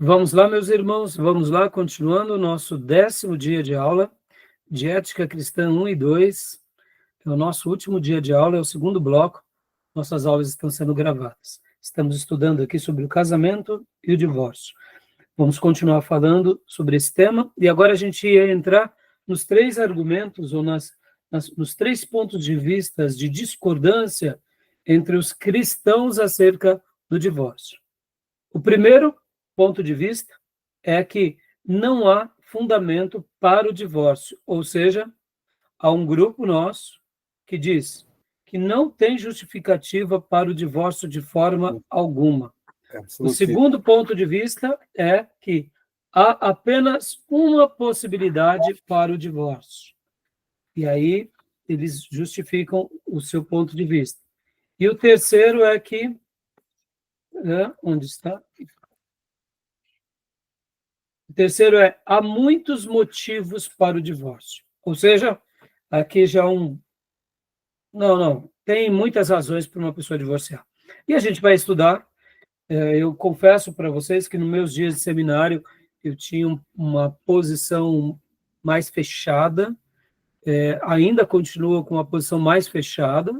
Vamos lá, meus irmãos, vamos lá, continuando o nosso 10º dia de aula de Ética Cristã 1 e 2. É o nosso último dia de aula, é o segundo bloco. Nossas aulas estão sendo gravadas. Estamos estudando aqui sobre o casamento e o divórcio. Vamos continuar falando sobre esse tema, e agora a gente ia entrar nos 3 argumentos, ou nos 3 pontos de vista de discordância entre os cristãos acerca do divórcio. O primeiro ponto de vista é que não há fundamento para o divórcio, ou seja, há um grupo nosso que diz que não tem justificativa para o divórcio de forma alguma. O segundo ponto de vista é que há apenas uma possibilidade para o divórcio. E aí eles justificam o seu ponto de vista. E o terceiro é que... onde está? O terceiro é, há muitos motivos para o divórcio. Ou seja, aqui já Não, tem muitas razões para uma pessoa divorciar. E a gente vai estudar. Eu confesso para vocês que nos meus dias de seminário eu tinha uma posição mais fechada, ainda continuo com uma posição mais fechada.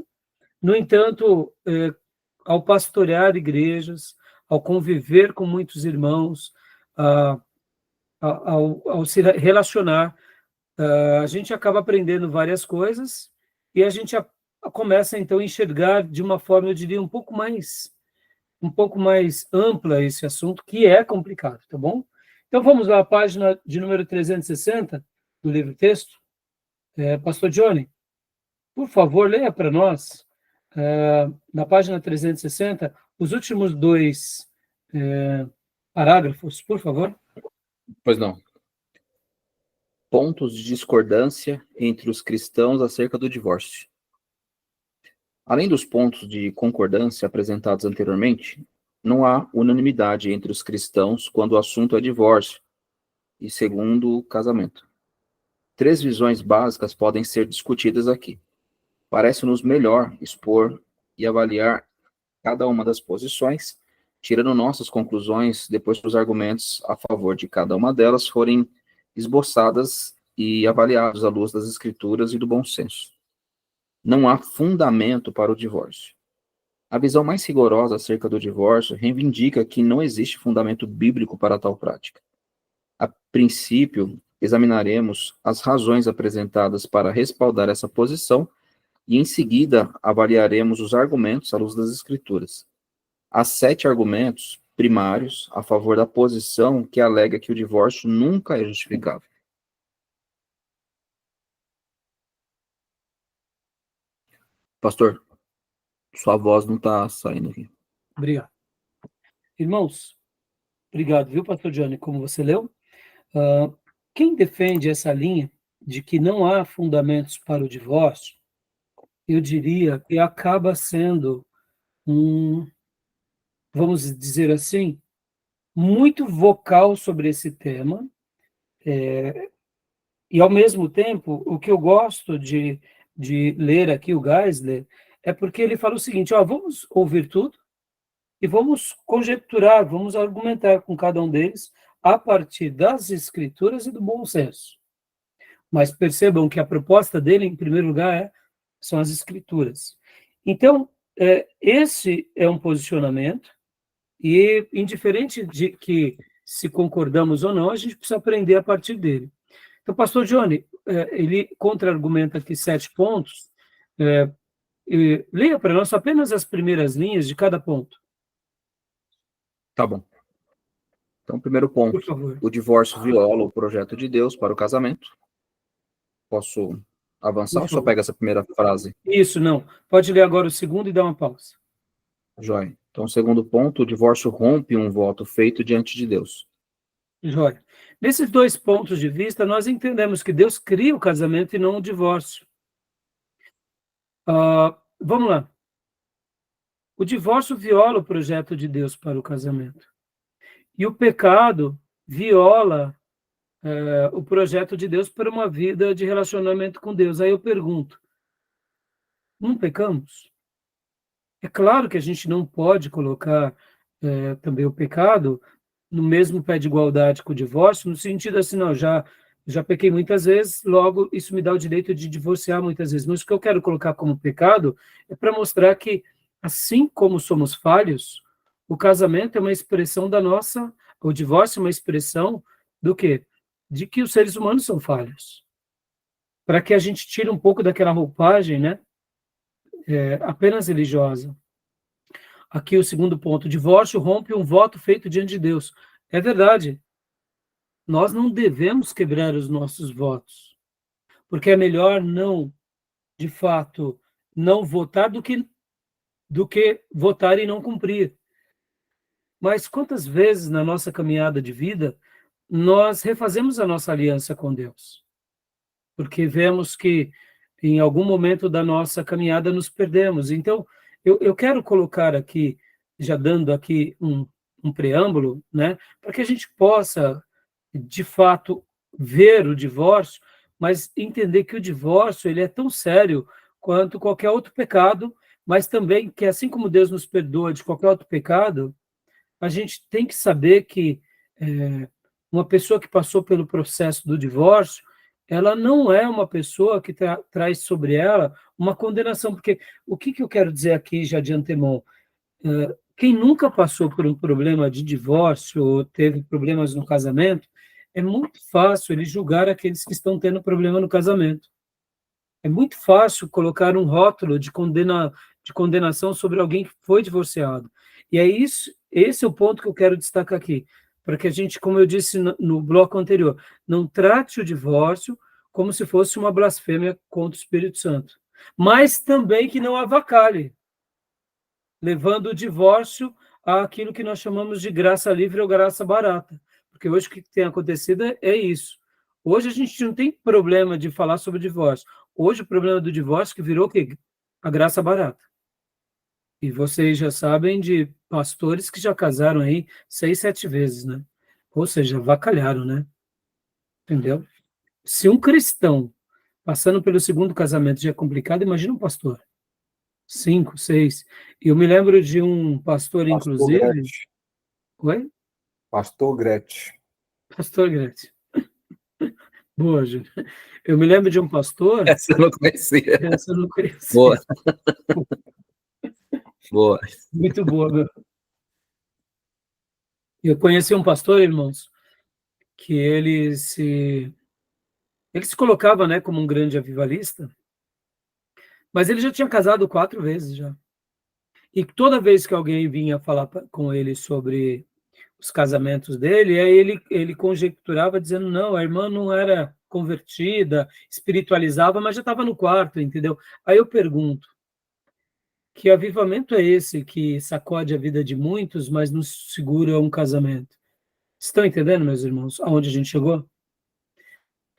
No entanto, ao pastorear igrejas, ao conviver com muitos irmãos, ao se relacionar, a gente acaba aprendendo várias coisas e a gente começa, então, a enxergar de uma forma, eu diria, um pouco mais ampla esse assunto, que é complicado, tá bom? Então, vamos lá, à página de número 360 do livro-texto. Pastor Johnny, por favor, leia para nós, na página 360, os últimos 2 parágrafos, por favor. Pois não. Pontos de discordância entre os cristãos acerca do divórcio. Além dos pontos de concordância apresentados anteriormente, não há unanimidade entre os cristãos quando o assunto é divórcio e segundo casamento. 3 visões básicas podem ser discutidas aqui. Parece-nos melhor expor e avaliar cada uma das posições, tirando nossas conclusões depois que os argumentos a favor de cada uma delas forem esboçadas e avaliados à luz das escrituras e do bom senso. Não há fundamento para o divórcio. A visão mais rigorosa acerca do divórcio reivindica que não existe fundamento bíblico para tal prática. A princípio, examinaremos as razões apresentadas para respaldar essa posição e, em seguida, avaliaremos os argumentos à luz das escrituras. Há 7 argumentos primários a favor da posição que alega que o divórcio nunca é justificável. Pastor, sua voz não está saindo aqui. Obrigado. Irmãos, obrigado, viu, pastor Johnny, como você leu. Quem defende essa linha de que não há fundamentos para o divórcio, eu diria que acaba sendo vamos dizer assim, muito vocal sobre esse tema, e ao mesmo tempo, o que eu gosto de ler aqui, o Geisler, é porque ele fala o seguinte, vamos ouvir tudo, e vamos conjecturar, vamos argumentar com cada um deles a partir das escrituras e do bom senso. Mas percebam que a proposta dele, em primeiro lugar, são as escrituras. Então, esse é um posicionamento, e indiferente de que se concordamos ou não, a gente precisa aprender a partir dele. Então, pastor Johnny, ele contra-argumenta aqui 7 pontos, leia para nós apenas as primeiras linhas de cada ponto. Tá bom. Então, primeiro ponto, por favor. O divórcio viola o projeto de Deus para o casamento. Posso avançar ou só pega essa primeira frase? Isso, não. Pode ler agora o segundo e dar uma pausa. Jóia. Então, segundo ponto, o divórcio rompe um voto feito diante de Deus. Jóia. Nesses 2 pontos de vista, nós entendemos que Deus cria o casamento e não o divórcio. Vamos lá. O divórcio viola o projeto de Deus para o casamento. E o pecado viola o projeto de Deus para uma vida de relacionamento com Deus. Aí eu pergunto, não pecamos? É claro que a gente não pode colocar também o pecado no mesmo pé de igualdade com o divórcio, no sentido assim, não, já pequei muitas vezes, logo isso me dá o direito de divorciar muitas vezes. Mas o que eu quero colocar como pecado é para mostrar que, assim como somos falhos, o casamento é uma expressão da nossa, o divórcio é uma expressão do quê? De que os seres humanos são falhos. Para que a gente tire um pouco daquela roupagem, né, apenas religiosa. Aqui o segundo ponto, divórcio rompe um voto feito diante de Deus. É verdade, nós não devemos quebrar os nossos votos, porque é melhor não, de fato, não votar do que votar e não cumprir. Mas quantas vezes na nossa caminhada de vida nós refazemos a nossa aliança com Deus? Porque vemos que em algum momento da nossa caminhada nos perdemos. Então, eu quero colocar aqui, já dando aqui um preâmbulo, né, para que a gente possa, de fato, ver o divórcio, mas entender que o divórcio ele é tão sério quanto qualquer outro pecado, mas também que, assim como Deus nos perdoa de qualquer outro pecado, a gente tem que saber que uma pessoa que passou pelo processo do divórcio, ela não é uma pessoa que traz sobre ela uma condenação, porque o que eu quero dizer aqui já de antemão? Quem nunca passou por um problema de divórcio ou teve problemas no casamento, é muito fácil ele julgar aqueles que estão tendo problema no casamento. É muito fácil colocar um rótulo de condenação sobre alguém que foi divorciado. E é isso, esse é o ponto que eu quero destacar aqui, para que a gente, como eu disse no bloco anterior, não trate o divórcio como se fosse uma blasfêmia contra o Espírito Santo, mas também que não avacalhe, levando o divórcio àquilo que nós chamamos de graça livre ou graça barata. Porque hoje o que tem acontecido é isso. Hoje a gente não tem problema de falar sobre divórcio. Hoje o problema do divórcio que virou que a graça barata. E vocês já sabem de pastores que já casaram aí 6, 7 vezes, né? Ou seja, avacalharam, né? Entendeu? Se um cristão passando pelo segundo casamento já é complicado, imagina um pastor. 5, 6. Eu me lembro de um pastor, Pastor inclusive. Gretchen. Oi? Pastor Gretchen. Pastor Gretchen. Boa, Júlio. Eu me lembro de um pastor. Essa eu não conhecia. Essa eu não conhecia. Boa. Boa. Muito boa, meu. Eu conheci um pastor, irmãos, que ele se colocava, né, como um grande avivalista, mas ele já tinha casado 4 vezes já. E toda vez que alguém vinha falar com ele sobre os casamentos dele, aí ele conjecturava dizendo, não, a irmã não era convertida, espiritualizava, mas já estava no quarto, entendeu? Aí eu pergunto, que avivamento é esse que sacode a vida de muitos, mas não segura um casamento? Estão entendendo, meus irmãos, aonde a gente chegou?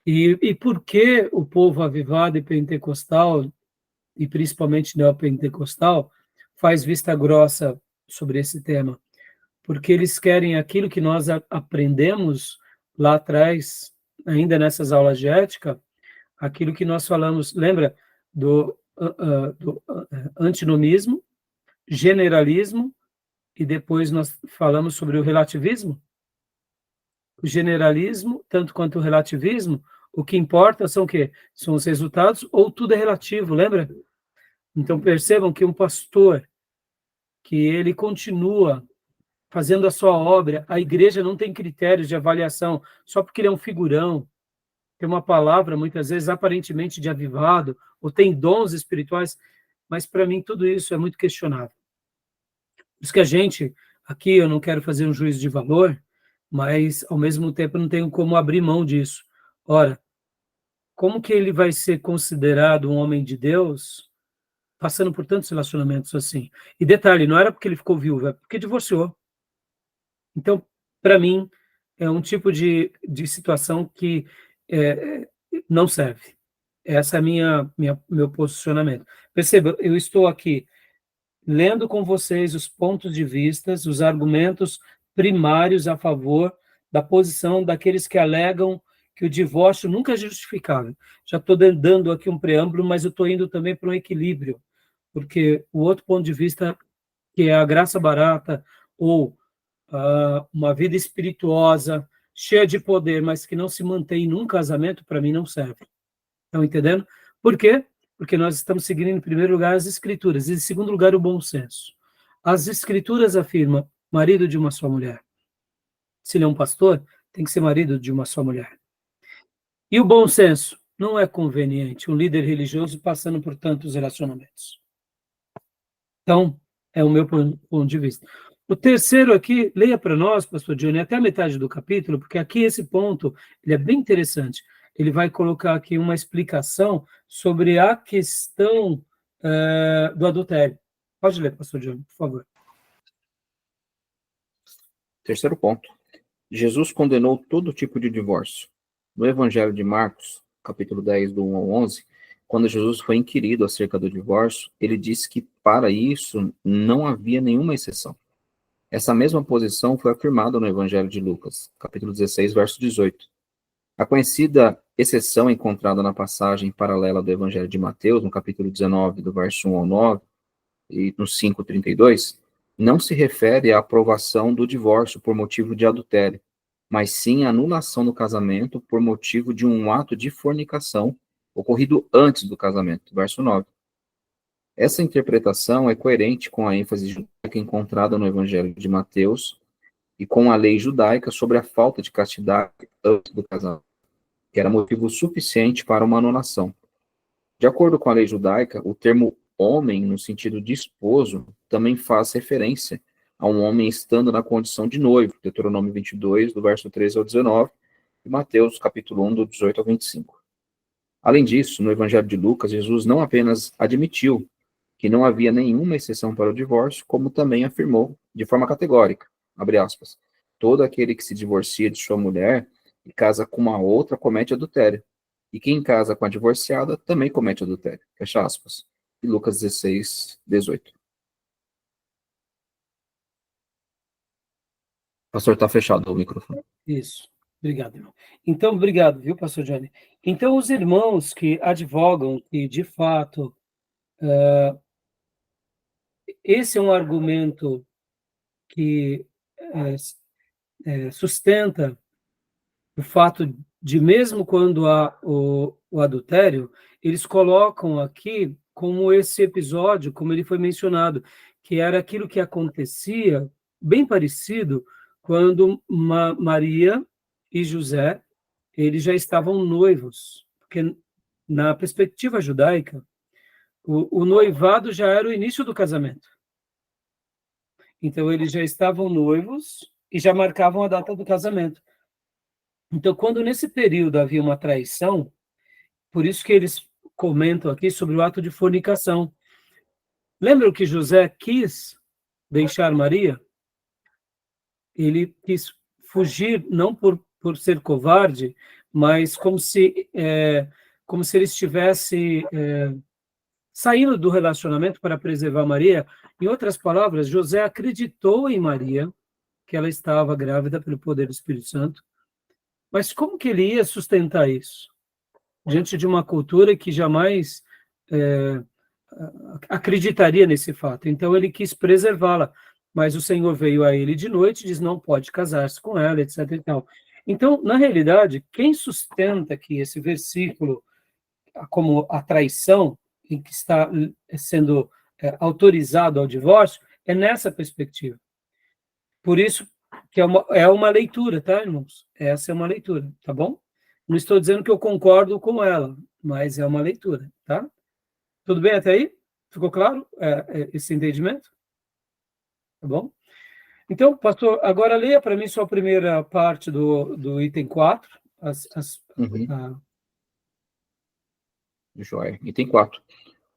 E por que o povo avivado e pentecostal, e principalmente neopentecostal, faz vista grossa sobre esse tema? Porque eles querem aquilo que nós aprendemos lá atrás, ainda nessas aulas de ética, aquilo que nós falamos, lembra do antinomismo, generalismo, e depois nós falamos sobre o relativismo? O generalismo, tanto quanto o relativismo, o que importa são o quê? São os resultados, ou tudo é relativo, lembra? Então percebam que um pastor, que ele continua fazendo a sua obra, a igreja não tem critérios de avaliação, só porque ele é um figurão, tem uma palavra, muitas vezes, aparentemente de avivado, ou tem dons espirituais, mas para mim tudo isso é muito questionável. Por isso que a gente, aqui eu não quero fazer um juízo de valor, mas ao mesmo tempo não tenho como abrir mão disso. Ora, como que ele vai ser considerado um homem de Deus passando por tantos relacionamentos assim? E detalhe, não era porque ele ficou viúvo, é porque divorciou. Então, para mim, é um tipo de situação que não serve. Essa é meu posicionamento. Perceba, eu estou aqui lendo com vocês os pontos de vista, os argumentos primários a favor da posição daqueles que alegam que o divórcio nunca é justificável. Já estou dando aqui um preâmbulo, mas eu estou indo também para um equilíbrio, porque o outro ponto de vista, que é a graça barata, ou uma vida espirituosa, cheia de poder, mas que não se mantém num casamento, para mim não serve. Estão entendendo? Por quê? Porque nós estamos seguindo, em primeiro lugar, as Escrituras, e em segundo lugar, o bom senso. As Escrituras afirmam marido de uma só mulher. Se ele é um pastor, tem que ser marido de uma só mulher. E o bom senso? Não é conveniente um líder religioso passando por tantos relacionamentos. Então, é o meu ponto de vista. O terceiro aqui, leia para nós, pastor Johnny, até a metade do capítulo, porque aqui esse ponto ele é bem interessante. Ele vai colocar aqui uma explicação sobre a questão do adultério. Pode ler, pastor Johnny, por favor. Terceiro ponto. Jesus condenou todo tipo de divórcio. No Evangelho de Marcos, capítulo 10, do 1 ao 11, quando Jesus foi inquirido acerca do divórcio, ele disse que para isso não havia nenhuma exceção. Essa mesma posição foi afirmada no Evangelho de Lucas, capítulo 16, verso 18. A conhecida exceção encontrada na passagem paralela do Evangelho de Mateus, no capítulo 19, do verso 1 ao 9, e no 5:32, não se refere à aprovação do divórcio por motivo de adultério, mas sim à anulação do casamento por motivo de um ato de fornicação ocorrido antes do casamento, verso 9. Essa interpretação é coerente com a ênfase judaica encontrada no Evangelho de Mateus e com a lei judaica sobre a falta de castidade antes do casamento, que era motivo suficiente para uma anulação. De acordo com a lei judaica, o termo homem, no sentido de esposo, também faz referência a um homem estando na condição de noivo, Deuteronômio 22, do verso 13 ao 19, e Mateus, capítulo 1, do 18 ao 25. Além disso, no Evangelho de Lucas, Jesus não apenas admitiu que não havia nenhuma exceção para o divórcio, como também afirmou, de forma categórica, abre aspas, todo aquele que se divorcia de sua mulher e casa com uma outra comete adultério, e quem casa com a divorciada também comete adultério, fecha aspas. E Lucas 16, 18. Pastor, está fechado o microfone. Isso. Obrigado, irmão. Então, obrigado, viu, pastor Johnny? Então, os irmãos que advogam que, de fato, esse é um argumento que sustenta o fato de, mesmo quando há o adultério, eles colocam aqui como esse episódio, como ele foi mencionado, que era aquilo que acontecia, bem parecido, quando Maria e José, eles já estavam noivos, porque na perspectiva judaica, o noivado já era o início do casamento. Então, eles já estavam noivos e já marcavam a data do casamento. Então, quando nesse período havia uma traição, por isso que eles comentam aqui sobre o ato de fornicação. Lembram que José quis deixar Maria? Ele quis fugir, não por ser covarde, mas como se ele estivesse saindo do relacionamento para preservar Maria. Em outras palavras, José acreditou em Maria, que ela estava grávida pelo poder do Espírito Santo, mas como que ele ia sustentar isso? Diante de uma cultura que jamais acreditaria nesse fato. Então, ele quis preservá-la, mas o Senhor veio a ele de noite e diz, não pode casar-se com ela, etc. e tal. Então, na realidade, quem sustenta que esse versículo, como a traição, em que está sendo autorizado ao divórcio, é nessa perspectiva. Por isso que é uma leitura, tá, irmãos? Essa é uma leitura, tá bom? Não estou dizendo que eu concordo com ela, mas é uma leitura, tá? Tudo bem até aí? Ficou claro esse entendimento? Tá bom? Então, pastor, agora leia para mim só a primeira parte do item 4. Joia. Item 4.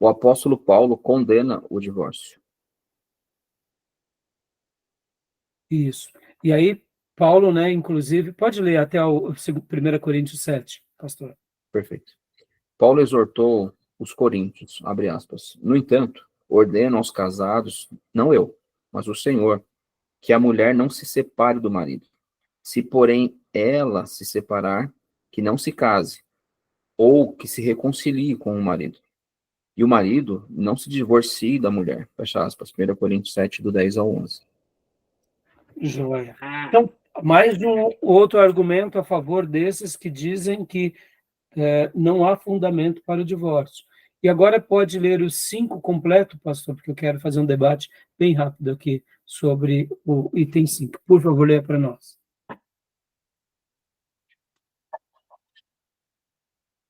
O apóstolo Paulo condena o divórcio. Isso. E aí, Paulo, né, inclusive, pode ler até o 1 Coríntios 7, pastor. Perfeito. Paulo exortou os coríntios, abre aspas, no entanto, ordeno aos casados, não eu, mas o Senhor, que a mulher não se separe do marido. Se, porém, ela se separar, que não se case, ou que se reconcilie com o marido. E o marido não se divorcie da mulher. Fecha aspas, 1 Coríntios 7, do 10 ao 11. Joia. Então, mais um outro argumento a favor desses que dizem que não há fundamento para o divórcio. E agora pode ler os 5 completo, pastor, porque eu quero fazer um debate bem rápido aqui sobre o item 5. Por favor, leia para nós.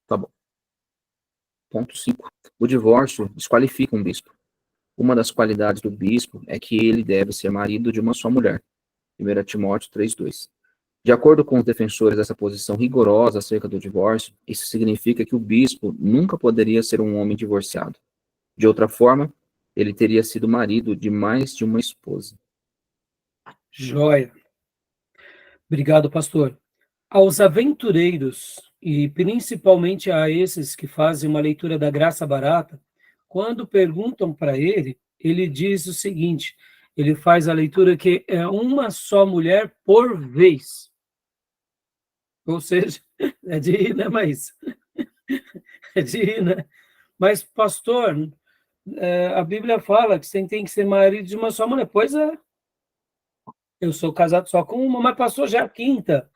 Tá bom. Ponto 5. O divórcio desqualifica um bispo. Uma das qualidades do bispo é que ele deve ser marido de uma só mulher. 1 Timóteo 3:2. De acordo com os defensores dessa posição rigorosa acerca do divórcio, isso significa que o bispo nunca poderia ser um homem divorciado. De outra forma, ele teria sido marido de mais de uma esposa. Joia. Obrigado, pastor. Aos aventureiros, e principalmente a esses que fazem uma leitura da graça barata, quando perguntam para ele, ele diz o seguinte, ele faz a leitura que é uma só mulher por vez. Ou seja, é de ir, né, mas... É de ir, né? Mas, pastor, a Bíblia fala que você tem que ser marido de uma só mulher. Pois é. Eu sou casado só com uma, mas passou já a 5ª.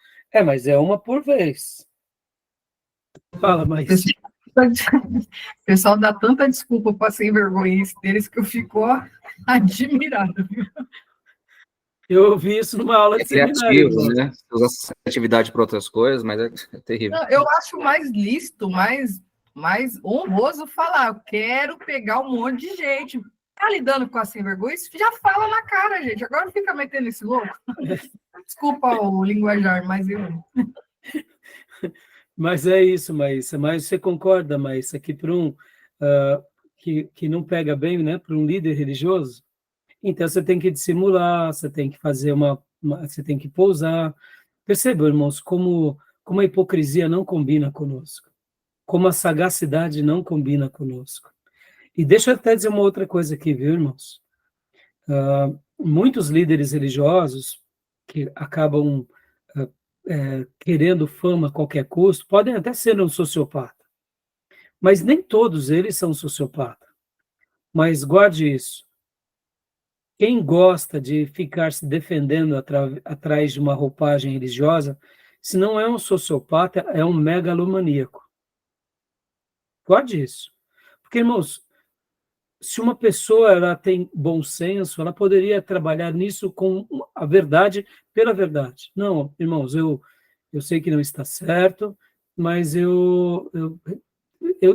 Mas é uma por vez. Fala, mas... O pessoal dá tanta desculpa para sem vergonha deles que eu fico admirado. Eu ouvi isso numa aula de seminário. Né? Usa atividade para outras coisas, mas é terrível. Não, eu acho mais lícito, mais honroso falar, eu quero pegar um monte de gente. Tá lidando com a sem vergonha, já fala na cara, gente. Agora fica metendo esse louco. Desculpa o linguajar, mas eu... Mas é isso, Maísa. Mas você concorda, Maísa, que para que não pega bem, né, para um líder religioso, então você tem que dissimular, você tem que fazer você tem que pousar. Percebam, irmãos, como a hipocrisia não combina conosco, como a sagacidade não combina conosco. E deixa eu até dizer uma outra coisa aqui, viu, irmãos? Muitos líderes religiosos que acabam querendo fama a qualquer custo, podem até ser um sociopata, mas nem todos eles são sociopata. Mas guarde isso. Quem gosta de ficar se defendendo atrás de uma roupagem religiosa, se não é um sociopata, é um megalomaníaco. Guarde isso. Porque, irmãos, se uma pessoa ela tem bom senso, ela poderia trabalhar nisso com a verdade pela verdade. Não, irmãos, eu sei que não está certo, mas eu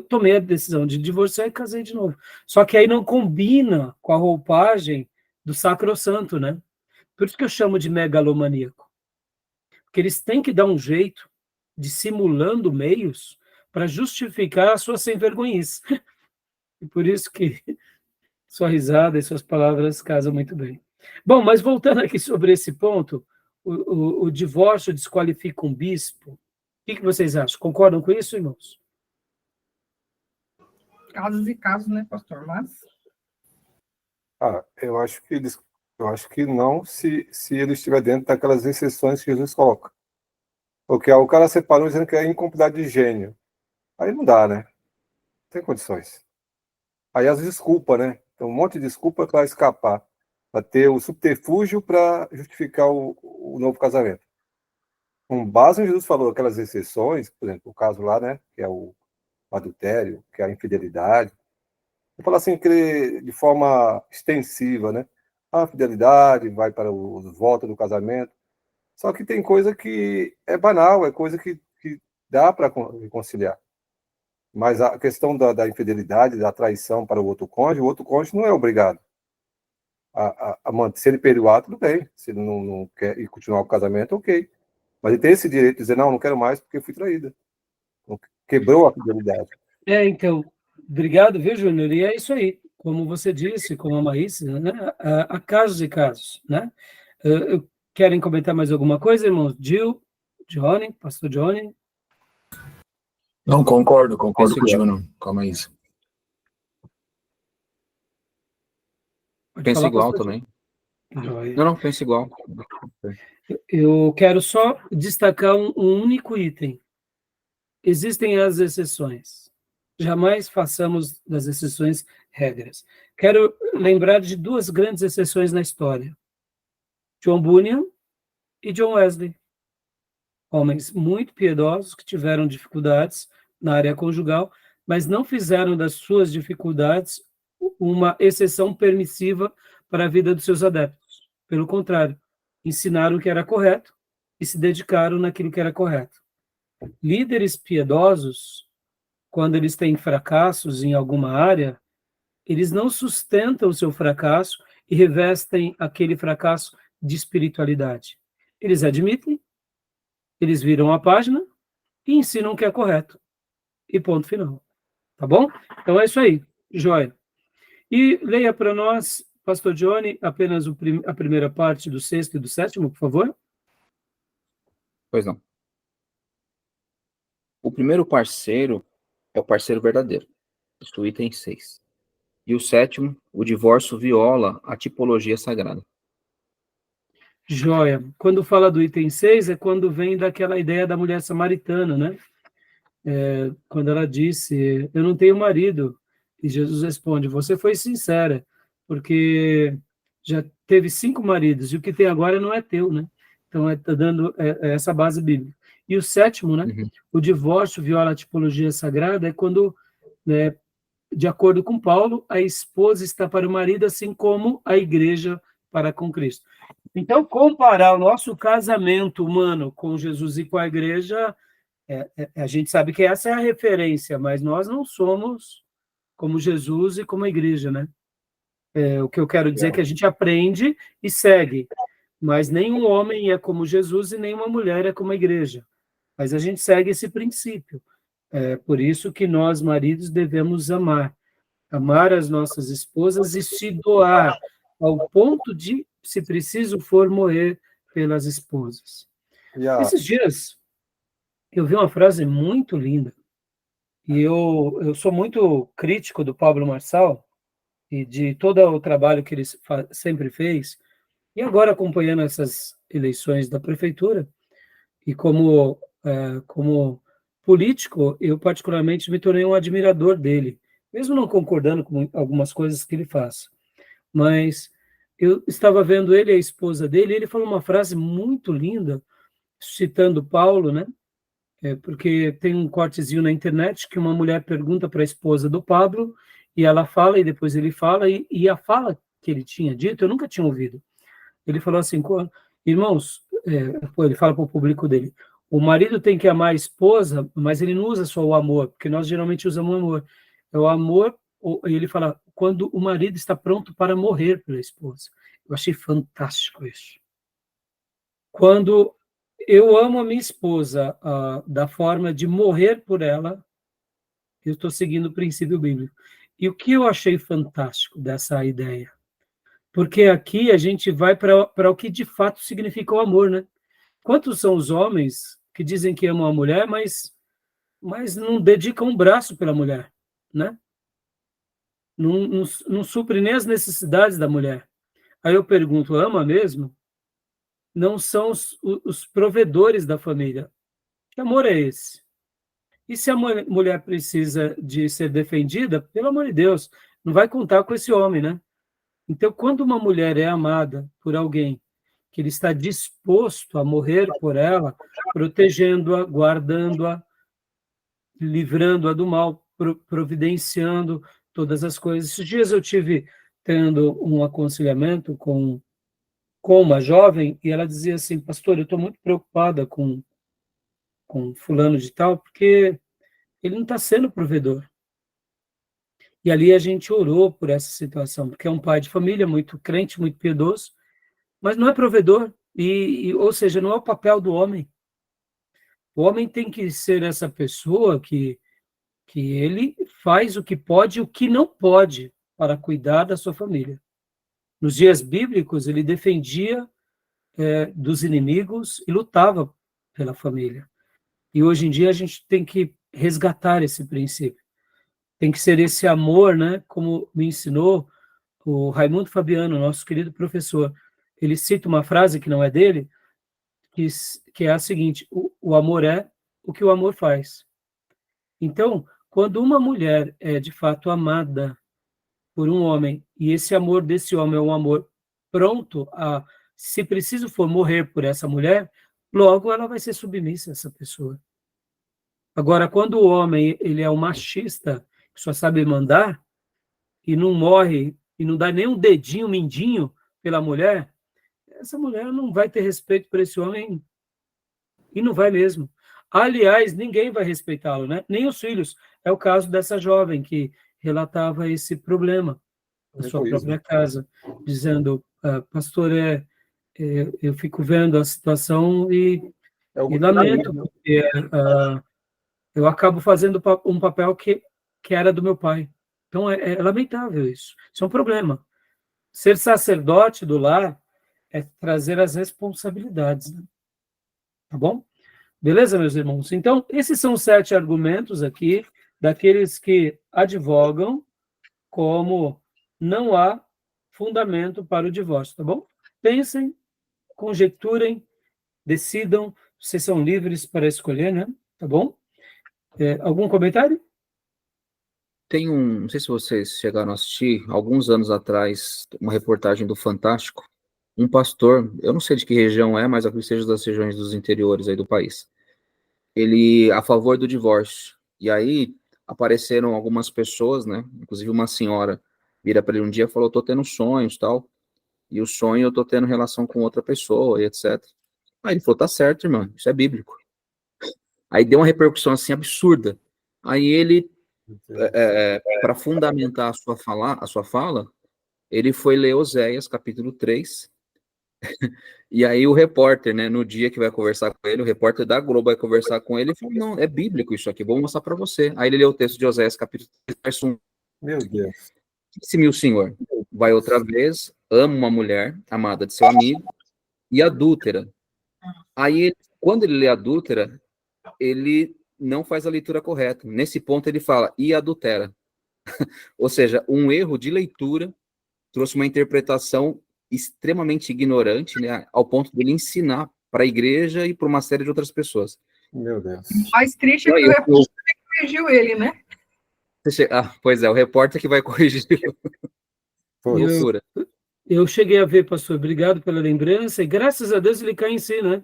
tomei a decisão de divorciar e casei de novo. Só que aí não combina com a roupagem do sacrossanto, né? Por isso que eu chamo de megalomaníaco. Porque eles têm que dar um jeito de simulando meios para justificar a sua sem-vergonhice. E por isso que sua risada e suas palavras casam muito bem. Bom, mas voltando aqui sobre esse ponto, o divórcio desqualifica um bispo. O que vocês acham? Concordam com isso, irmãos? Casos e casos, né, pastor? Mas... eu acho que não, se ele estiver dentro daquelas exceções que Jesus coloca. Porque o cara separou dizendo que é incompletude de gênio. Aí não dá, né? Não tem condições. Aí as desculpas, né? Então, um monte de desculpa para escapar, para ter o subterfúgio para justificar o novo casamento. Com base em Jesus falou aquelas exceções, por exemplo, o caso lá, né? Que é o adultério, que é a infidelidade. Eu falo assim, que de forma extensiva, né? A fidelidade vai para o volta do casamento. Só que tem coisa que é banal, é coisa que dá para reconciliar. Mas a questão da infidelidade, da traição para o outro cônjuge não é obrigado a manter. Se ele perdoar, tudo bem. Se ele não quer ir continuar o casamento, ok. Mas ele tem esse direito de dizer, não quero mais porque fui traída. Quebrou a fidelidade. Então, obrigado, viu, Júnior? E é isso aí. Como você disse, como a Maísa, né? Há casos e casos, né? Querem comentar mais alguma coisa, irmãos? Johnny, pastor Johnny? Não, concordo com o Júnior. Calma aí. Pensa igual também. Não, pensa igual. Eu quero só destacar um único item. Existem as exceções. Jamais façamos das exceções regras. Quero lembrar de 2 grandes exceções na história. John Bunyan e John Wesley. Homens muito piedosos que tiveram dificuldades na área conjugal, mas não fizeram das suas dificuldades uma exceção permissiva para a vida dos seus adeptos. Pelo contrário, ensinaram o que era correto e se dedicaram naquilo que era correto. Líderes piedosos, quando eles têm fracassos em alguma área, eles não sustentam o seu fracasso e revestem aquele fracasso de espiritualidade. Eles admitem, eles viram a página e ensinam o que é correto. E ponto final. Tá bom? Então é isso aí. Joia. E leia para nós, Pastor Johnny, apenas a primeira parte do 6º e do 7º, por favor. Pois não. O primeiro parceiro é o parceiro verdadeiro. Isso, item 6. E o 7º, o divórcio viola a tipologia sagrada. Joia. Quando fala do item 6, é quando vem daquela ideia da mulher samaritana, né? Quando ela disse, eu não tenho marido. E Jesus responde, você foi sincera, porque já teve 5 maridos, e o que tem agora não é teu, né? Então, está dando essa base bíblica. E o 7º, né? Uhum. O divórcio viola a tipologia sagrada, é quando, né, de acordo com Paulo, a esposa está para o marido, assim como a igreja para com Cristo. Então, comparar o nosso casamento humano com Jesus e com a igreja, a gente sabe que essa é a referência, mas nós não somos como Jesus e como a igreja, né? O que eu quero dizer é que a gente aprende e segue, mas nenhum homem é como Jesus e nenhuma mulher é como a igreja. Mas a gente segue esse princípio. É por isso que nós, maridos, devemos amar as nossas esposas e se doar ao ponto de, se preciso for, morrer pelas esposas. Esses dias, eu vi uma frase muito linda, e eu sou muito crítico do Pablo Marçal e de todo o trabalho que ele sempre fez, e agora acompanhando essas eleições da prefeitura, e como político, eu particularmente me tornei um admirador dele, mesmo não concordando com algumas coisas que ele faz. Mas eu estava vendo ele e a esposa dele, e ele falou uma frase muito linda, citando Paulo, né? Porque tem um cortezinho na internet que uma mulher pergunta para a esposa do Pablo, e ela fala, e depois ele fala, e a fala que ele tinha dito, eu nunca tinha ouvido. Ele falou assim, irmãos, ele fala para o público dele, o marido tem que amar a esposa, mas ele não usa só o amor, porque nós geralmente usamos o amor. É o amor, e ele fala, quando o marido está pronto para morrer pela esposa. Eu achei fantástico isso. Quando eu amo a minha esposa da forma de morrer por ela, eu estou seguindo o princípio bíblico. E o que eu achei fantástico dessa ideia? Porque aqui a gente vai para o que de fato significa o amor, né? Quantos são os homens que dizem que amam a mulher, mas não dedicam um braço pela mulher, né? Não supre nem as necessidades da mulher. Aí eu pergunto, ama mesmo? Não são os provedores da família. Que amor é esse? E se a mulher precisa de ser defendida, pelo amor de Deus, não vai contar com esse homem, né? Então, quando uma mulher é amada por alguém, que ele está disposto a morrer por ela, protegendo-a, guardando-a, livrando-a do mal, providenciando todas as coisas. Esses dias eu tive tendo um aconselhamento com uma jovem, e ela dizia assim, pastor, eu estou muito preocupada com fulano de tal, porque ele não está sendo provedor. E ali a gente orou por essa situação, porque é um pai de família muito crente, muito piedoso, mas não é provedor, ou seja, não é o papel do homem. O homem tem que ser essa pessoa que ele faz o que pode e o que não pode para cuidar da sua família. Nos dias bíblicos, ele defendia dos inimigos e lutava pela família. E hoje em dia a gente tem que resgatar esse princípio. Tem que ser esse amor, né? Como me ensinou o Raimundo Fabiano, nosso querido professor. Ele cita uma frase que não é dele, que é a seguinte, o amor é o que o amor faz. Então, quando uma mulher é de fato amada por um homem, e esse amor desse homem é um amor pronto a se preciso for morrer por essa mulher, logo ela vai ser submissa a essa pessoa. Agora, quando o homem ele é um machista, que só sabe mandar, e não morre, e não dá nem um dedinho, mindinho pela mulher, essa mulher não vai ter respeito por esse homem, e não vai mesmo. Aliás, ninguém vai respeitá-lo, né? Nem os filhos. É o caso dessa jovem que relatava esse problema na sua própria casa, dizendo, pastor, eu fico vendo a situação e lamento, porque eu acabo fazendo um papel que era do meu pai. Então, é lamentável isso. Isso é um problema. Ser sacerdote do lar é trazer as responsabilidades, né? Tá bom? Beleza, meus irmãos? Então, esses são os 7 argumentos aqui daqueles que advogam como não há fundamento para o divórcio, tá bom? Pensem, conjecturem, decidam, vocês são livres para escolher, né? Tá bom? Algum comentário? Tem não sei se vocês chegaram a assistir, alguns anos atrás, uma reportagem do Fantástico, um pastor, eu não sei de que região é, mas acredito que seja das regiões dos interiores aí do país, ele a favor do divórcio, e aí apareceram algumas pessoas, né, inclusive uma senhora vira para ele um dia e falou, tô tendo sonhos, tal, e o sonho eu tô tendo relação com outra pessoa, e etc. Aí ele falou, tá certo, irmão, isso é bíblico. Aí deu uma repercussão assim absurda. Aí ele, para fundamentar a sua fala, ele foi ler Oséias, capítulo 3, e aí o repórter, né, no dia que vai conversar com ele, o repórter da Globo vai conversar com ele e falou, não, é bíblico isso aqui, vou mostrar para você. Aí ele leu o texto de Oséias, capítulo 3, verso 1. Meu Deus. Disse-me o Senhor, vai outra vez, ama uma mulher, amada de seu amigo, e adúltera. Aí, quando ele lê adúltera, ele não faz a leitura correta. Nesse ponto ele fala, e adultera. Ou seja, um erro de leitura trouxe uma interpretação extremamente ignorante, né, ao ponto dele ensinar para a igreja e para uma série de outras pessoas. Meu Deus. O mais triste é que o repórter corrigiu ele, né? Pois é, o repórter que vai corrigir. Loucura. Eu cheguei a ver, pastor, obrigado pela lembrança, e graças a Deus ele cai em si, né?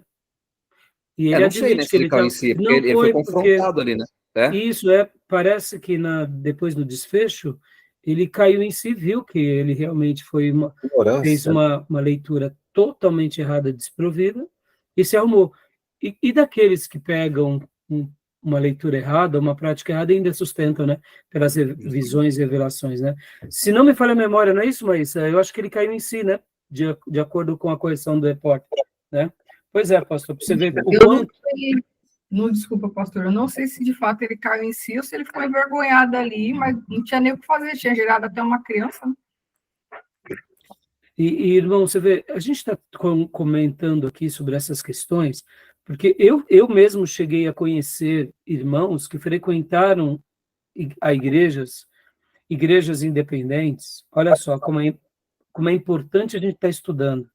E ele não sei, né, se ele caiu em si, porque ele foi confrontado ali, né? Isso, parece que depois do desfecho, ele caiu em si, viu que ele realmente fez uma leitura totalmente errada, desprovida, e se arrumou. E daqueles que pegam uma leitura errada, uma prática errada, ainda sustentam, né? Pelas visões e revelações, né? Se não me falha a memória, não é isso, Maísa? Eu acho que ele caiu em si, né? De acordo com a correção do repórter, né? Pois é, pastor, para você ver o quanto... Não, desculpa, pastor, eu não sei se de fato ele caiu em si ou se ele ficou envergonhado ali, mas não tinha nem o que fazer, tinha gerado até uma criança, né? E, irmão, você vê, a gente está comentando aqui sobre essas questões, porque eu mesmo cheguei a conhecer irmãos que frequentaram igrejas independentes. Olha só como é importante a gente estar estudando,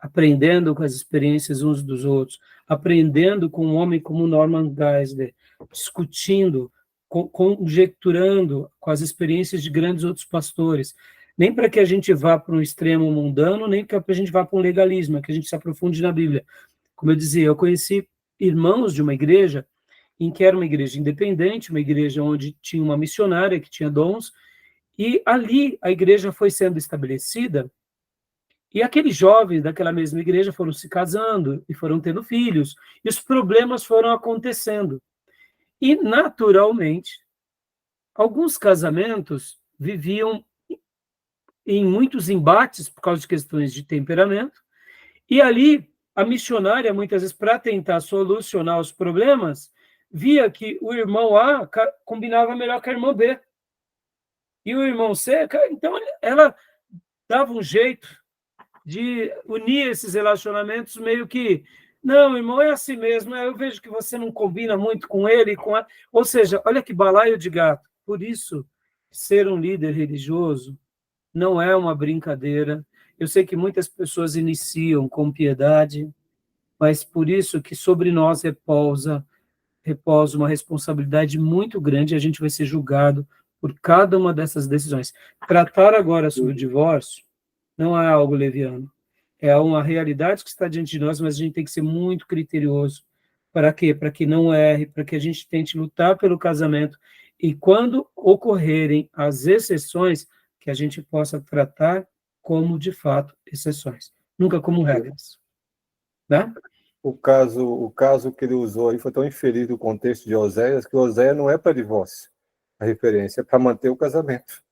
aprendendo com as experiências uns dos outros, aprendendo com um homem como Norman Geisler, discutindo, conjecturando com as experiências de grandes outros pastores, nem para que a gente vá para um extremo mundano, nem para que a gente vá para um legalismo, que a gente se aprofunde na Bíblia. Como eu dizia, eu conheci irmãos de uma igreja em que era uma igreja independente, uma igreja onde tinha uma missionária que tinha dons, e ali a igreja foi sendo estabelecida, e aqueles jovens daquela mesma igreja foram se casando e foram tendo filhos, e os problemas foram acontecendo. E, naturalmente, alguns casamentos viviam em muitos embates por causa de questões de temperamento, e ali a missionária, muitas vezes, para tentar solucionar os problemas, via que o irmão A combinava melhor com a irmã B. E o irmão C, então ela dava um jeito de unir esses relacionamentos meio que, não, irmão, é assim mesmo, eu vejo que você não combina muito com ele, ou seja, olha que balaio de gato. Por isso, ser um líder religioso não é uma brincadeira. Eu sei que muitas pessoas iniciam com piedade, mas por isso que sobre nós repousa uma responsabilidade muito grande, e a gente vai ser julgado por cada uma dessas decisões. Tratar agora sobre o divórcio não é algo leviano. É uma realidade que está diante de nós, mas a gente tem que ser muito criterioso. Para quê? Para que não erre, para que a gente tente lutar pelo casamento. E quando ocorrerem as exceções, que a gente possa tratar como, de fato, exceções. Nunca como regras. Né? O caso que ele usou aí foi tão infeliz do contexto de Oséias, que Oséias não é para divórcio. A referência é para manter o casamento.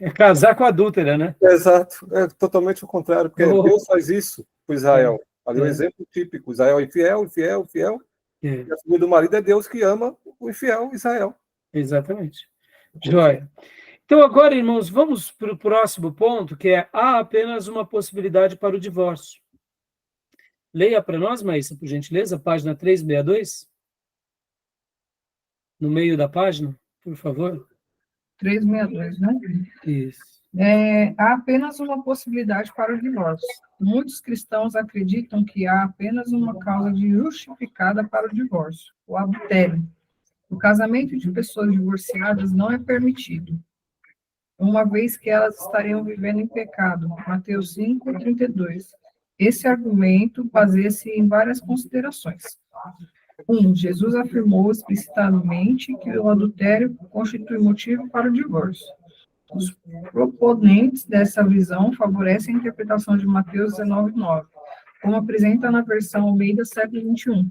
É casar com a adúltera, né? Exato, é totalmente o contrário, porque Deus faz isso com Israel. Ali é o exemplo típico: Israel é infiel, infiel, infiel. É, E a figura do marido é Deus que ama o infiel, Israel. exatamente. Joia. Então, agora, irmãos, vamos para o próximo ponto, que é: há apenas uma possibilidade para o divórcio. Leia para nós, Maísa, por gentileza, página 362. No meio da página, por favor. 362, né? Isso. Há apenas uma possibilidade para o divórcio. Muitos cristãos acreditam que há apenas uma causa justificada para o divórcio, o adultério. O casamento de pessoas divorciadas não é permitido, uma vez que elas estariam vivendo em pecado. Mateus 5:32. Esse argumento baseia-se em várias considerações. 1. Jesus afirmou explicitamente que o adultério constitui motivo para o divórcio. Os proponentes dessa visão favorecem a interpretação de Mateus 19:9, como apresenta na versão Almeida século XXI.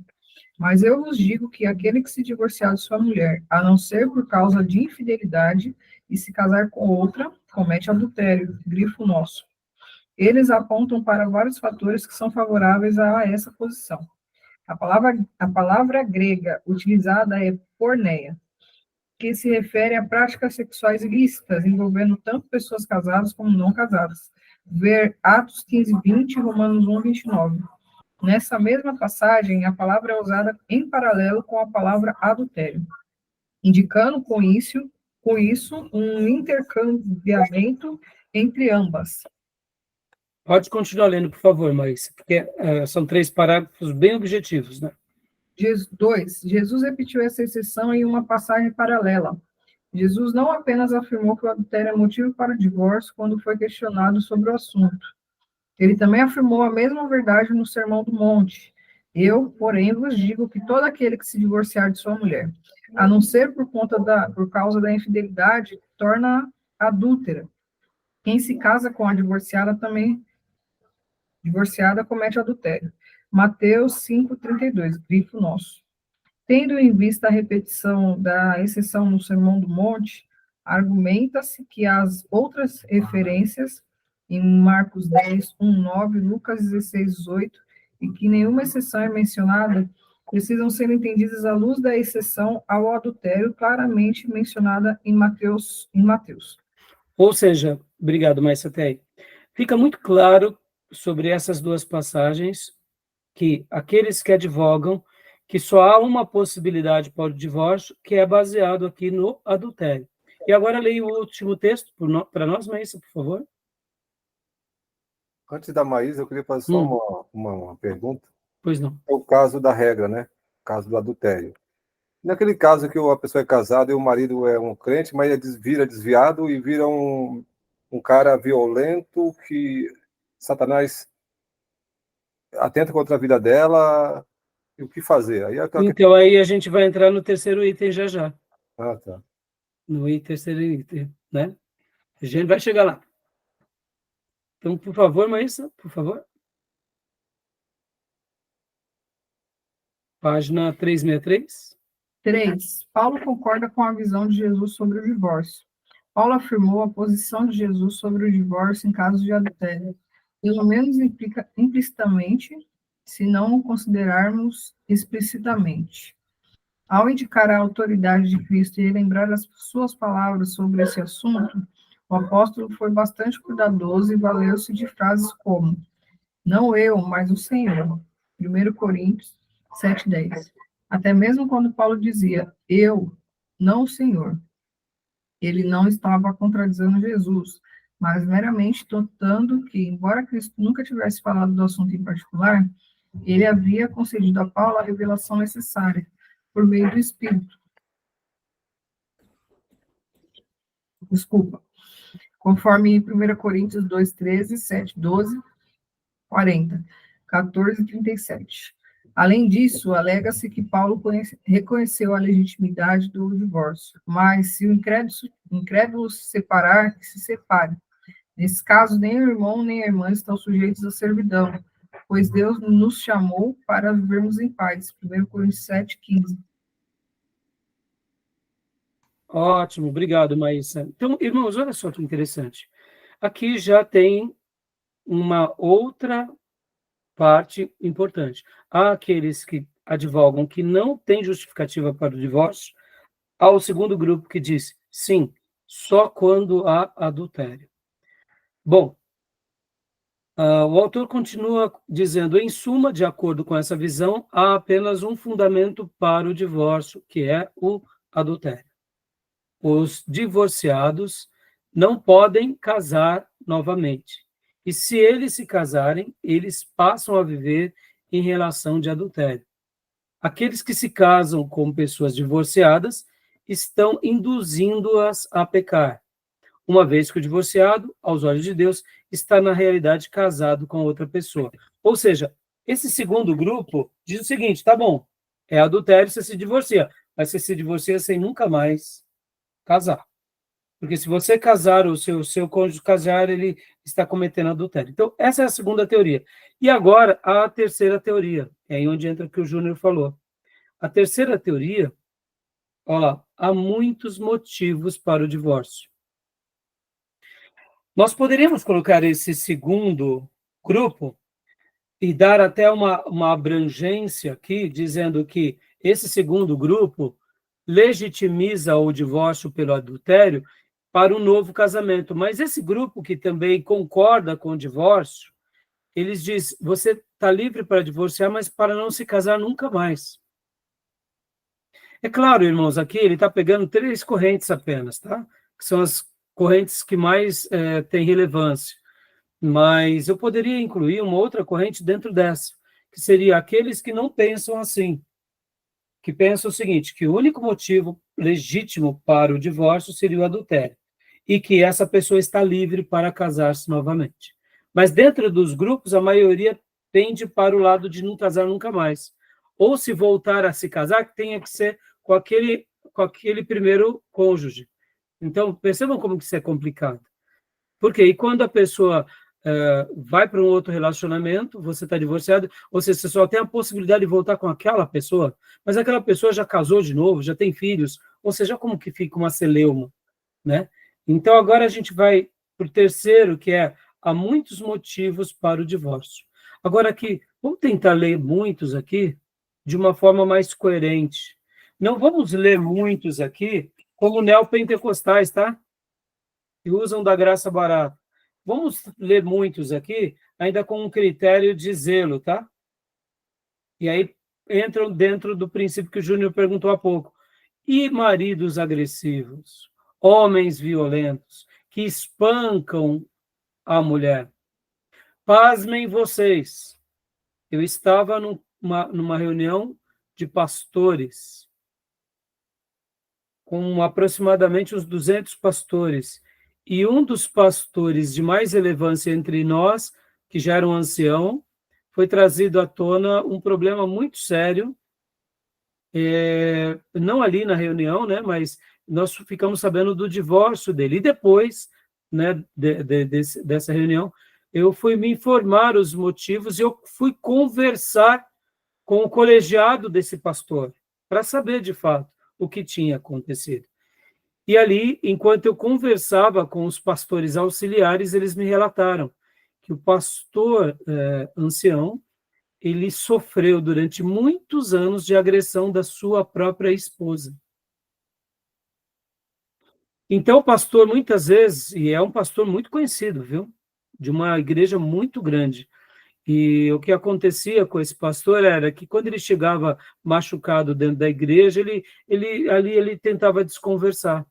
Mas eu vos digo que aquele que se divorciar de sua mulher, a não ser por causa de infidelidade, e se casar com outra, comete adultério, grifo nosso. Eles apontam para vários fatores que são favoráveis a essa posição. A palavra grega utilizada é porneia, que se refere a práticas sexuais ilícitas, envolvendo tanto pessoas casadas como não casadas. Ver Atos 15:20 e Romanos 1:29. Nessa mesma passagem, a palavra é usada em paralelo com a palavra adultério, indicando com isso um intercambiamento entre ambas. Pode continuar lendo, por favor, Maísa, porque são 3 parágrafos bem objetivos, né? 2. Jesus repetiu essa exceção em uma passagem paralela. Jesus não apenas afirmou que o adultério é motivo para o divórcio quando foi questionado sobre o assunto. Ele também afirmou a mesma verdade no Sermão do Monte. Eu, porém, vos digo que todo aquele que se divorciar de sua mulher, a não ser por causa da infidelidade, torna adúltera. Quem se casa com a divorciada comete adultério. Mateus 5:32, grifo nosso. Tendo em vista a repetição da exceção no Sermão do Monte, argumenta-se que as outras referências em Marcos 10:1-9, Lucas 16:18, e que nenhuma exceção é mencionada, precisam ser entendidas à luz da exceção ao adultério claramente mencionada em Mateus. Ou seja, obrigado, Maísa, até aí. Fica muito claro sobre essas duas passagens que aqueles que advogam que só há uma possibilidade para o divórcio, que é baseado aqui no adultério. E agora leia o último texto para nós, Maísa, por favor. Antes da Maísa, eu queria fazer só uma pergunta. Pois não. É o caso da regra, né? O caso do adultério. Naquele caso que a pessoa é casada e o marido é um crente, mas ele vira desviado e vira um cara violento que Satanás atenta contra a vida dela, e o que fazer? Então, aí a gente vai entrar no terceiro item já já. Ah, tá. No terceiro item, né? A gente vai chegar lá. Então, por favor, Maísa, por favor. Página 363. 3. Paulo concorda com a visão de Jesus sobre o divórcio. Paulo afirmou a posição de Jesus sobre o divórcio em caso de adultério, pelo menos implicitamente, se não o considerarmos explicitamente. Ao indicar a autoridade de Cristo e relembrar as suas palavras sobre esse assunto, o apóstolo foi bastante cuidadoso e valeu-se de frases como: não eu, mas o Senhor. 1 Coríntios 7:10. Até mesmo quando Paulo dizia eu, não o Senhor, ele não estava contradizendo Jesus, mas meramente notando que, embora Cristo nunca tivesse falado do assunto em particular, ele havia concedido a Paulo a revelação necessária, por meio do Espírito. Desculpa. Conforme 1 Coríntios 2:13, 7:12, 40, 14 e 37. Além disso, alega-se que Paulo reconheceu a legitimidade do divórcio, mas se o incrédulo se separar, que se separe. Nesse caso, nem o irmão nem a irmã estão sujeitos à servidão, pois Deus nos chamou para vivermos em paz. 1 Coríntios 7, 15. Ótimo, obrigado, Maísa. Então, irmãos, olha só que interessante. Aqui já tem uma outra parte importante. Há aqueles que advogam que não tem justificativa para o divórcio. Há o segundo grupo que diz, sim, só quando há adultério. Bom, o autor continua dizendo, em suma, de acordo com essa visão, há apenas um fundamento para o divórcio, que é o adultério. Os divorciados não podem casar novamente. E se eles se casarem, eles passam a viver em relação de adultério. Aqueles que se casam com pessoas divorciadas estão induzindo-as a pecar, uma vez que o divorciado, aos olhos de Deus, está na realidade casado com outra pessoa. Ou seja, esse segundo grupo diz o seguinte, tá bom, é adultério, você se divorcia, mas você se divorcia sem nunca mais casar. Porque se você casar, o seu cônjuge casar, ele está cometendo adultério. Então, essa é a segunda teoria. E agora, a terceira teoria, é aí onde entra o que o Júnior falou. A terceira teoria, olha lá, há muitos motivos para o divórcio. Nós poderíamos colocar esse segundo grupo e dar até uma abrangência aqui, dizendo que esse segundo grupo legitimiza o divórcio pelo adultério para um novo casamento. Mas esse grupo que também concorda com o divórcio, eles dizem, você está livre para divorciar, mas para não se casar nunca mais. É claro, irmãos, aqui ele está pegando 3 correntes apenas, tá? Que são as correntes que mais têm relevância. Mas eu poderia incluir uma outra corrente dentro dessa, que seria aqueles que não pensam assim, que pensam o seguinte, que o único motivo legítimo para o divórcio seria o adultério, e que essa pessoa está livre para casar-se novamente. Mas dentro dos grupos, a maioria tende para o lado de não casar nunca mais. Ou se voltar a se casar, que tenha que ser com aquele primeiro cônjuge. Então, percebam como que isso é complicado. Por quê? E quando a pessoa vai para um outro relacionamento, você está divorciado, ou seja, você só tem a possibilidade de voltar com aquela pessoa, mas aquela pessoa já casou de novo, já tem filhos, ou seja, como que fica uma celeuma, né? Então, agora a gente vai para o terceiro, que é, há muitos motivos para o divórcio. Agora aqui, vamos tentar ler muitos aqui de uma forma mais coerente. Não vamos ler muitos aqui como neopentecostais, tá? Que usam da graça barata. Vamos ler muitos aqui, ainda com um critério de zelo, tá? E aí entram dentro do princípio que o Júnior perguntou há pouco. E maridos agressivos, homens violentos, que espancam a mulher. Pasmem vocês. Eu estava numa reunião de pastores, com aproximadamente uns 200 pastores, e um dos pastores de mais relevância entre nós, que já era um ancião, foi trazido à tona um problema muito sério, não ali na reunião, né, mas nós ficamos sabendo do divórcio dele. E depois, né, dessa reunião, eu fui me informar os motivos e eu fui conversar com o colegiado desse pastor, para saber, de fato, o que tinha acontecido. E ali, enquanto eu conversava com os pastores auxiliares, eles me relataram que o pastor ancião, ele sofreu durante muitos anos de agressão da sua própria esposa. Então, o pastor, muitas vezes, e é um pastor muito conhecido, viu? De uma igreja muito grande. E o que acontecia com esse pastor era que, quando ele chegava machucado dentro da igreja, ele tentava desconversar.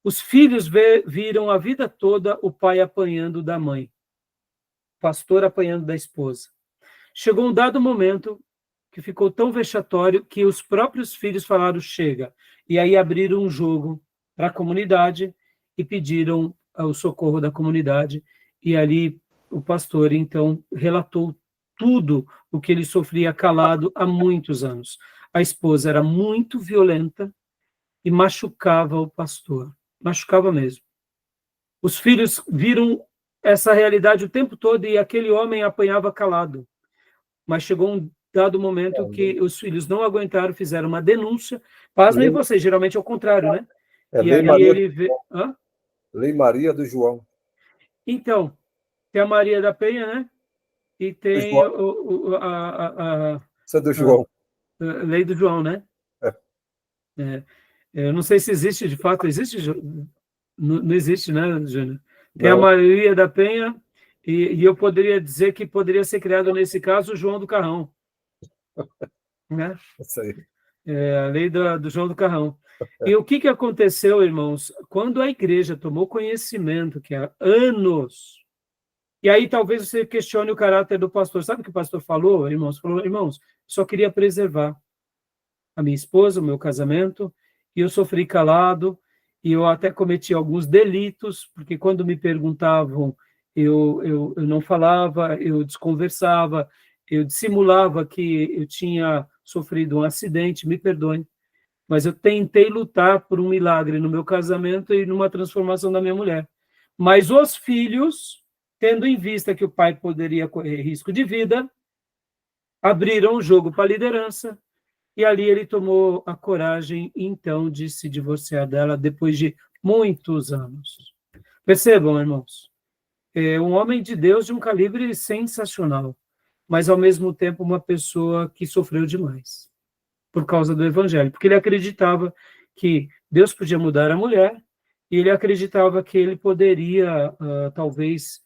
Os filhos viram a vida toda o pai apanhando da mãe, o pastor apanhando da esposa. Chegou um dado momento que ficou tão vexatório que os próprios filhos falaram, chega. E aí abriram um jogo para a comunidade e pediram o socorro da comunidade. E ali o pastor, então, relatou tudo o que ele sofria calado há muitos anos. A esposa era muito violenta e machucava o pastor. Machucava mesmo. Os filhos viram essa realidade o tempo todo e aquele homem apanhava calado. Mas chegou um dado momento que os filhos não aguentaram, fizeram uma denúncia. Pasmem vocês, geralmente é o contrário, né? É E Lei aí Maria, ele vê... Hã? Lei Maria do João. Então, tem a Maria da Penha, né? E tem João. a Isso é do João. lei do João, né? É. Eu não sei se existe, de fato, existe? Não existe, né, Júnior? Tem a Não. Maria da Penha, e eu poderia dizer que poderia ser criado, nesse caso, o João do Carrão. Né? Isso aí. A lei do João do Carrão. E o que aconteceu, irmãos? Quando a igreja tomou conhecimento, que há anos, e aí talvez você questione o caráter do pastor. Sabe o que o pastor falou, irmãos? Falou, irmãos, só queria preservar a minha esposa, o meu casamento, e eu sofri calado, e eu até cometi alguns delitos, porque quando me perguntavam, eu não falava, eu desconversava, eu dissimulava que eu tinha sofrido um acidente, me perdoem, mas eu tentei lutar por um milagre no meu casamento e numa transformação da minha mulher. Mas os filhos, tendo em vista que o pai poderia correr risco de vida, abriram o jogo para a liderança, e ali ele tomou a coragem, então, de se divorciar dela depois de muitos anos. Percebam, irmãos, é um homem de Deus de um calibre sensacional, mas, ao mesmo tempo, uma pessoa que sofreu demais por causa do evangelho, porque ele acreditava que Deus podia mudar a mulher, e ele acreditava que ele poderia, talvez,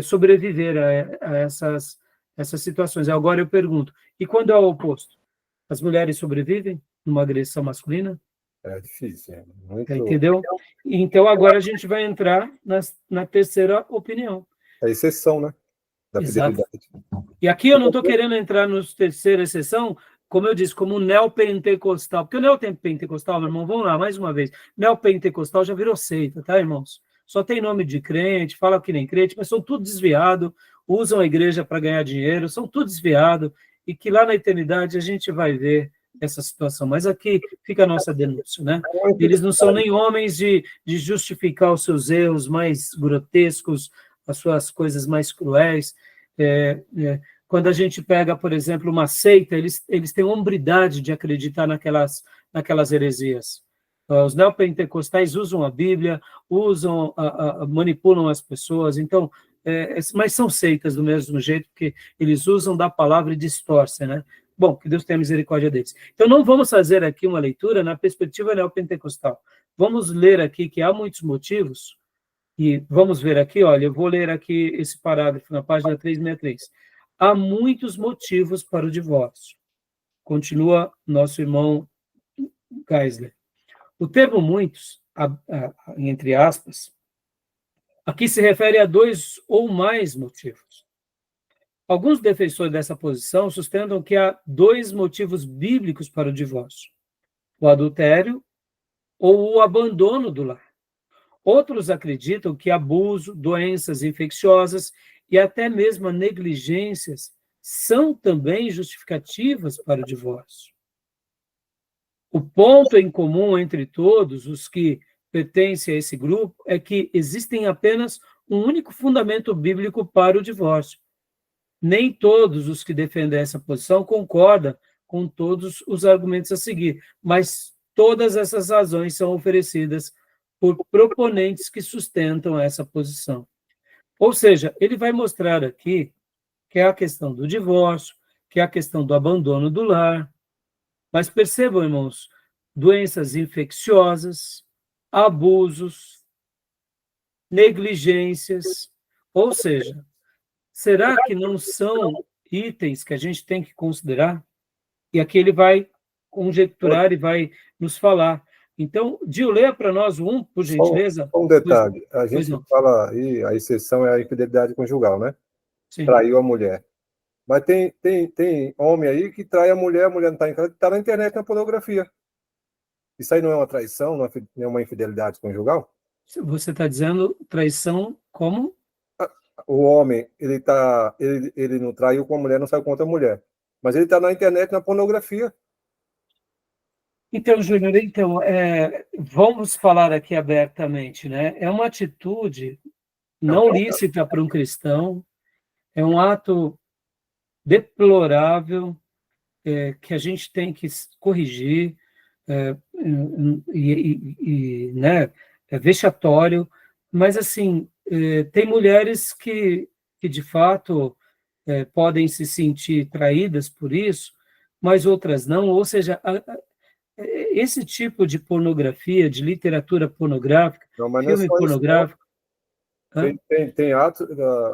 sobreviver a essas situações. Agora eu pergunto, e quando é o oposto? As mulheres sobrevivem numa agressão masculina? É difícil. Muito... Entendeu? Então, agora a gente vai entrar na terceira opinião. É exceção, né? Da Exato. fidelidade. E aqui eu não estou querendo entrar na terceira exceção, como eu disse, como neopentecostal. Porque o neopentecostal, meu irmão, vamos lá, mais uma vez. Neopentecostal já virou seita, tá, irmãos? Só tem nome de crente, fala que nem crente, mas são tudo desviado, usam a igreja para ganhar dinheiro, são tudo desviado, e que lá na eternidade a gente vai ver essa situação. Mas aqui fica a nossa denúncia, né? Eles não são nem homens de justificar os seus erros mais grotescos, as suas coisas mais cruéis. Quando a gente pega, por exemplo, uma seita, eles têm hombridade de acreditar naquelas heresias. Os neopentecostais usam a Bíblia, manipulam as pessoas, então, mas são seitas do mesmo jeito, porque eles usam da palavra e distorcem, né? Bom, que Deus tenha misericórdia deles. Então, não vamos fazer aqui uma leitura na perspectiva neopentecostal. Vamos ler aqui que há muitos motivos, e vamos ver aqui, olha, eu vou ler aqui esse parágrafo na página 363. Há muitos motivos para o divórcio. Continua nosso irmão Geisler. O termo muitos, entre aspas, aqui se refere a 2 ou mais motivos. Alguns defensores dessa posição sustentam que há 2 motivos bíblicos para o divórcio: o adultério ou o abandono do lar. Outros acreditam que abuso, doenças infecciosas e até mesmo negligências são também justificativas para o divórcio. O ponto em comum entre todos os que pertencem a esse grupo é que existem apenas um único fundamento bíblico para o divórcio. Nem todos os que defendem essa posição concordam com todos os argumentos a seguir, mas todas essas razões são oferecidas por proponentes que sustentam essa posição. Ou seja, ele vai mostrar aqui que é a questão do divórcio, que é a questão do abandono do lar, mas percebam, irmãos, doenças infecciosas, abusos, negligências, ou seja, será que não são itens que a gente tem que considerar? E aqui ele vai conjecturar e vai nos falar. Então, Dio, leia para nós por gentileza. Só um detalhe. A gente fala aí, a exceção é a infidelidade conjugal, né? Sim. Traiu a mulher. Mas tem homem aí que trai a mulher não está em casa, está na internet na pornografia. Isso aí não é uma traição, não é uma infidelidade conjugal? Você está dizendo traição como? o homem, ele não traiu com a mulher, não saiu com outra mulher. Mas ele está na internet, na pornografia. Então, Júnior, vamos falar aqui abertamente, né? É uma atitude não lícita para um cristão, é um ato deplorável, que a gente tem que corrigir, né, é vexatório, mas, assim, tem mulheres que de fato, podem se sentir traídas por isso, mas outras não, ou seja, esse tipo de pornografia, de literatura pornográfica, Não, mas não é filme só isso, pornográfico, não. Tem ato,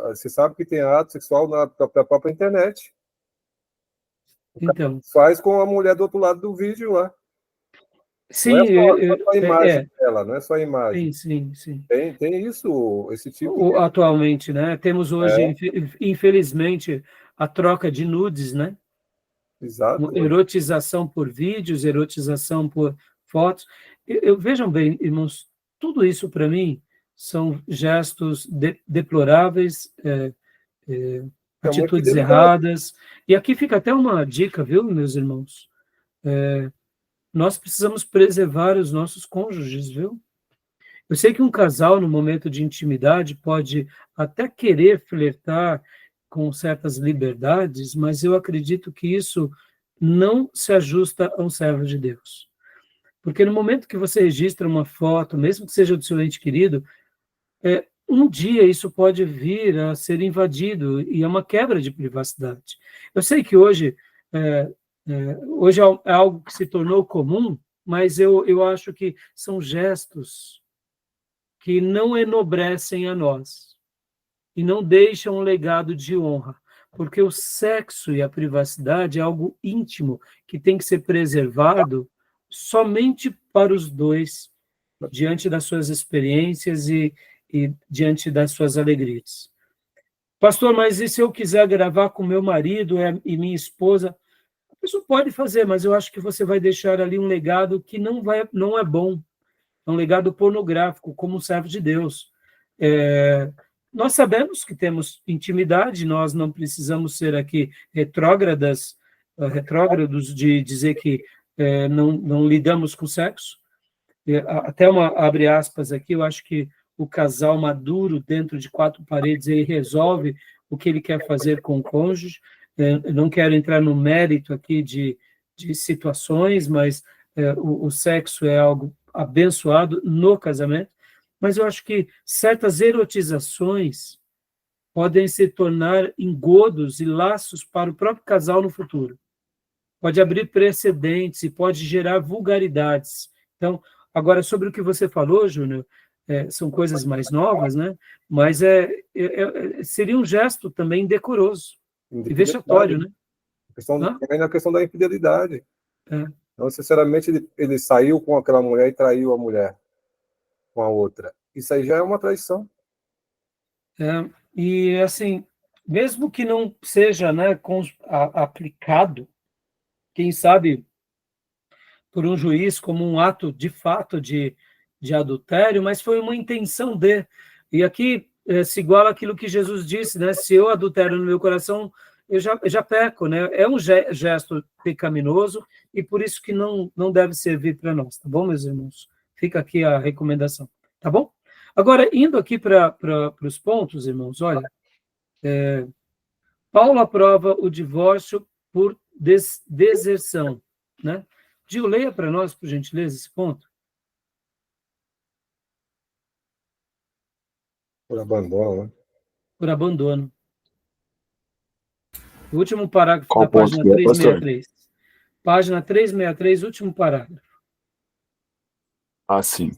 você sabe que tem ato sexual na própria internet. então, Faz com a mulher do outro lado do vídeo lá. sim, Não é só a imagem dela, não é só a imagem. sim. Tem isso, esse tipo de... Atualmente, né? Temos hoje, infelizmente, a troca de nudes, né? Exato. Erotização por vídeos, erotização por fotos. Vejam bem, irmãos, tudo isso para mim são gestos deploráveis, atitudes erradas. E aqui fica até uma dica, viu, meus irmãos? Nós precisamos preservar os nossos cônjuges, viu? Eu sei que um casal, no momento de intimidade, pode até querer flertar com certas liberdades, mas eu acredito que isso não se ajusta a um servo de Deus. Porque no momento que você registra uma foto, mesmo que seja do seu ente querido, um dia isso pode vir a ser invadido e é uma quebra de privacidade. Eu sei que hoje é algo que se tornou comum, mas eu acho que são gestos que não enobrecem a nós e não deixam um legado de honra, porque o sexo e a privacidade é algo íntimo que tem que ser preservado somente para os dois, diante das suas experiências e diante das suas alegrias. Pastor, mas e se eu quiser gravar com meu marido e minha esposa? A pessoa pode fazer, mas eu acho que você vai deixar ali um legado que não é bom. É um legado pornográfico, como um servo de Deus. Nós sabemos que temos intimidade, nós não precisamos ser aqui retrógrados de dizer que não lidamos com sexo. Até abre aspas aqui, eu acho que o casal maduro, dentro de 4 paredes, ele resolve o que ele quer fazer com o cônjuge. Eu não quero entrar no mérito aqui de situações, mas o sexo é algo abençoado no casamento, mas eu acho que certas erotizações podem se tornar engodos e laços para o próprio casal no futuro. Pode abrir precedentes e pode gerar vulgaridades. Então, agora, sobre o que você falou, Júnior, são coisas mais novas, né? Mas seria um gesto também decoroso e vexatório, né? Também na questão da infidelidade. Não necessariamente ele saiu com aquela mulher e traiu a mulher com a outra. Isso aí já é uma traição. E, assim, mesmo que não seja, né, aplicado, quem sabe, por um juiz como um ato de fato de adultério, mas foi uma intenção de. E aqui se iguala aquilo que Jesus disse, né? Se eu adultero no meu coração, eu já peco, né? É um gesto pecaminoso e por isso que não deve servir para nós, tá bom, meus irmãos? Fica aqui a recomendação, tá bom? Agora, indo aqui para os pontos, irmãos, olha, Paulo aprova o divórcio por deserção, né? Gil, leia para nós, por gentileza, esse ponto. Por abandono, né? Por abandono. O último parágrafo Qual da página ponto, 363. Página 363, último parágrafo. Assim.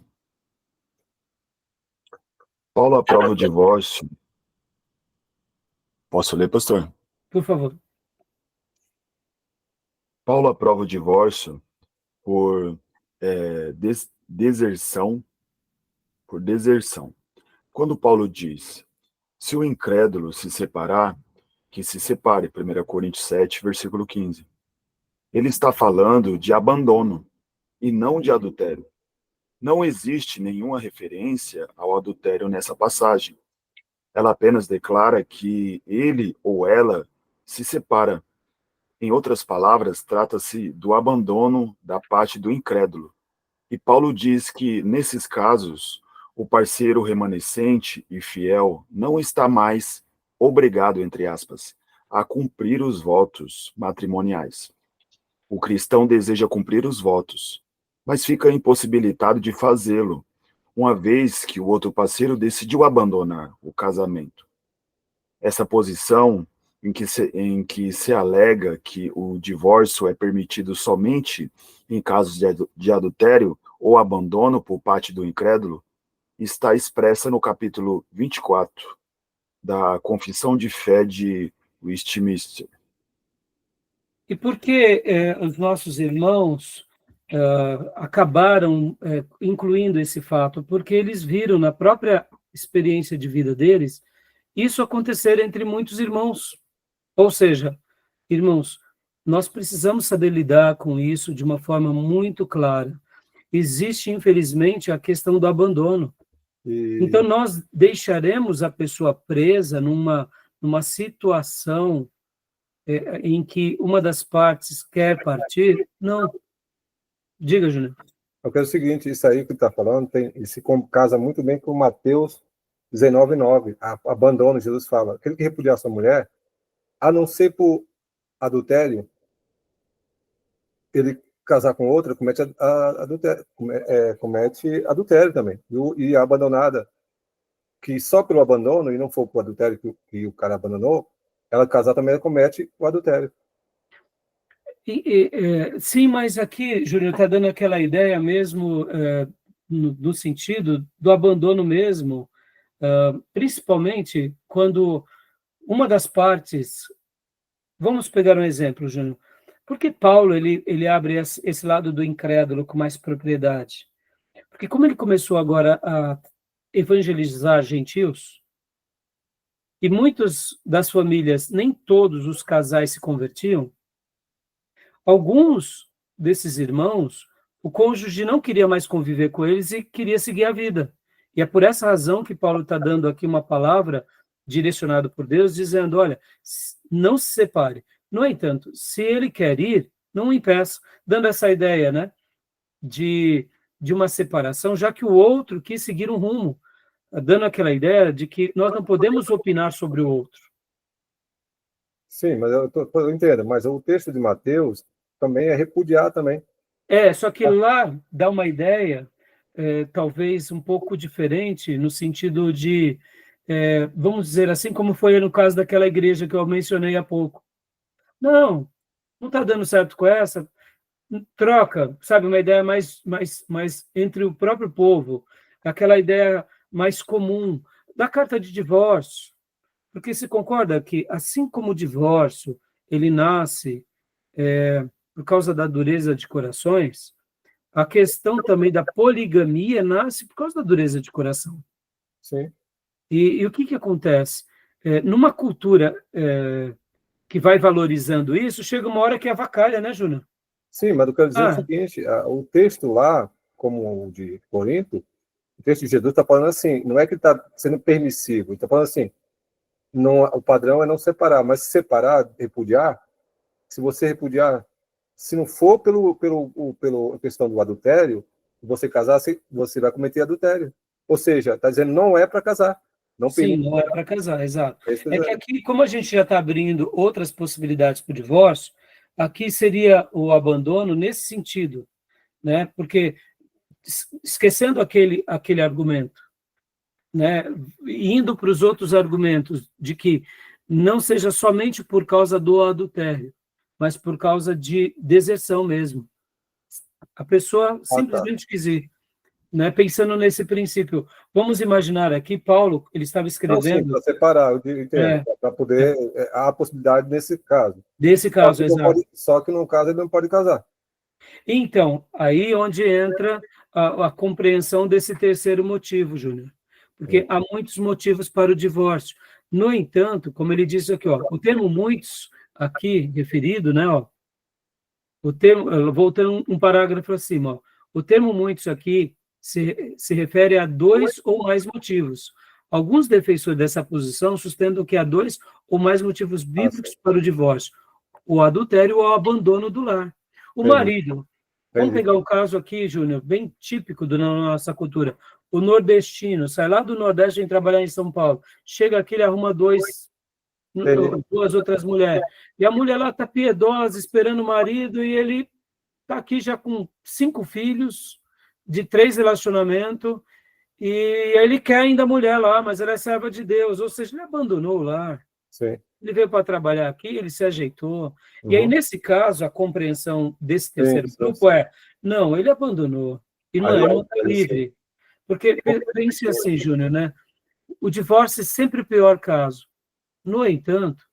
Paulo aprova o divórcio. Posso ler, pastor? Por favor. Paulo aprova o divórcio por deserção. Por deserção. Quando Paulo diz, se o incrédulo se separar, que se separe, 1 Coríntios 7, versículo 15. Ele está falando de abandono e não de adultério. Não existe nenhuma referência ao adultério nessa passagem. ela apenas declara que ele ou ela se separa. Em outras palavras, trata-se do abandono da parte do incrédulo. E Paulo diz que, nesses casos, o parceiro remanescente e fiel não está mais obrigado, entre aspas, a cumprir os votos matrimoniais. O cristão deseja cumprir os votos, mas fica impossibilitado de fazê-lo, uma vez que o outro parceiro decidiu abandonar o casamento. Essa posição em que se alega que o divórcio é permitido somente em casos de adultério ou abandono por parte do incrédulo está expressa no capítulo 24 da Confissão de Fé de Westminster. E por que os nossos irmãos acabaram incluindo esse fato? Porque eles viram na própria experiência de vida deles isso acontecer entre muitos irmãos. Ou seja, irmãos, nós precisamos saber lidar com isso de uma forma muito clara. Existe, infelizmente, a questão do abandono. Então, nós deixaremos a pessoa presa numa situação em que uma das partes quer partir? Não. Diga, Júnior. Eu quero o seguinte, isso aí que está falando, se casa muito bem com Mateus 19:9, abandono, Jesus fala, aquele que repudiar sua mulher, a não ser por adultério, ele casar com outra, comete adultério, comete adultério também. E a abandonada, que só pelo abandono, e não for por adultério que o cara abandonou, ela casar também comete o adultério. Sim, mas aqui, Júnior, está dando aquela ideia mesmo, no sentido do abandono mesmo, principalmente quando uma das partes... Vamos pegar um exemplo, Júnior. Por que Paulo ele abre esse lado do incrédulo com mais propriedade? Porque como ele começou agora a evangelizar gentios, e muitas das famílias, nem todos os casais se convertiam, alguns desses irmãos, o cônjuge não queria mais conviver com eles e queria seguir a vida. E é por essa razão que Paulo está dando aqui uma palavra direcionada por Deus, dizendo, olha, não se separe. No entanto, se ele quer ir, não o impeça, dando essa ideia, né, de uma separação, já que o outro quis seguir um rumo, dando aquela ideia de que nós não podemos opinar sobre o outro. Sim, mas eu entendo, mas o texto de Mateus também é repudiar também. Só que lá dá uma ideia, talvez um pouco diferente, no sentido de, vamos dizer assim, como foi no caso daquela igreja que eu mencionei há pouco. Não está dando certo com essa, troca, sabe, uma ideia mais entre o próprio povo, aquela ideia mais comum da carta de divórcio, porque se concorda que, assim como o divórcio, ele nasce por causa da dureza de corações, a questão também da poligamia nasce por causa da dureza de coração. Sim. E o que acontece? Numa cultura que vai valorizando isso, chega uma hora que avacalha, né, Júnior? Sim, mas eu quero dizer o seguinte, o texto lá, como o de Corinto, o texto de Jesus está falando assim, não é que está sendo permissivo, ele está falando assim, não, o padrão é não separar, mas se separar, repudiar, se você repudiar, se não for pela questão do adultério, você casar, você vai cometer adultério. Ou seja, está dizendo não é para casar. Sim, não é para casar, exato. É que aqui, como a gente já está abrindo outras possibilidades para o divórcio, aqui seria o abandono nesse sentido, né? Porque, esquecendo aquele argumento, né? Indo para os outros argumentos de que não seja somente por causa do adultério, mas por causa de deserção mesmo. A pessoa simplesmente quis ir. Né, pensando nesse princípio, vamos imaginar aqui, Paulo, ele estava escrevendo... Para separar, eu entendo, para poder... Há a possibilidade nesse caso. Desse caso, exato. Só que no caso ele não pode casar. Então, aí onde entra a compreensão desse terceiro motivo, Júnior. Porque há muitos motivos para o divórcio. No entanto, como ele disse aqui, o termo muitos, aqui referido, né, o termo, voltando um parágrafo acima, o termo muitos aqui se refere a 2 ou mais motivos. Alguns defensores dessa posição sustentam que há 2 ou mais motivos bíblicos para o divórcio: o adultério ou o abandono do lar. O Entendi. marido, vamos pegar um caso aqui, Júnior, bem típico da nossa cultura. O nordestino sai lá do Nordeste, vem trabalhar em São Paulo. Chega aqui, ele arruma 2 outras mulheres. E a mulher lá está piedosa, esperando o marido, e ele está aqui já com 5 filhos, de 3 relacionamentos, e ele quer ainda a mulher lá, mas ela é serva de Deus, ou seja, ele abandonou o lar. Sim. Ele veio para trabalhar aqui, ele se ajeitou. E aí, nesse caso, a compreensão desse terceiro grupo é: não, ele abandonou. E não, ele não está livre. Porque, pense assim, Júnior, né? O divórcio é sempre o pior caso. No entanto,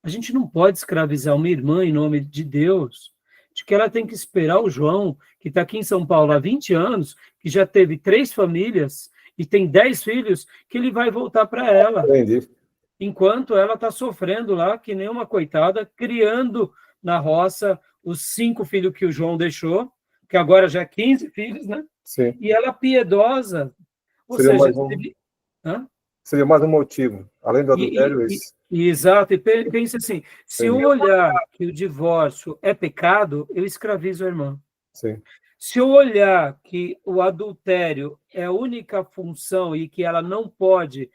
a gente não pode escravizar uma irmã em nome de Deus, de que ela tem que esperar o João, que está aqui em São Paulo há 20 anos, que já teve 3 famílias e tem 10 filhos, que ele vai voltar para ela. Entendi. Enquanto ela está sofrendo lá, que nem uma coitada, criando na roça os 5 filhos que o João deixou, que agora já é 15 filhos, né? Sim. E ela piedosa. Ou Seria seja, seria mais um motivo, além do adultério, isso. Exato, e pense assim, se eu olhar que o divórcio é pecado, eu escravizo a irmã. Sim. Se eu olhar que o adultério é a única função e que ela não pode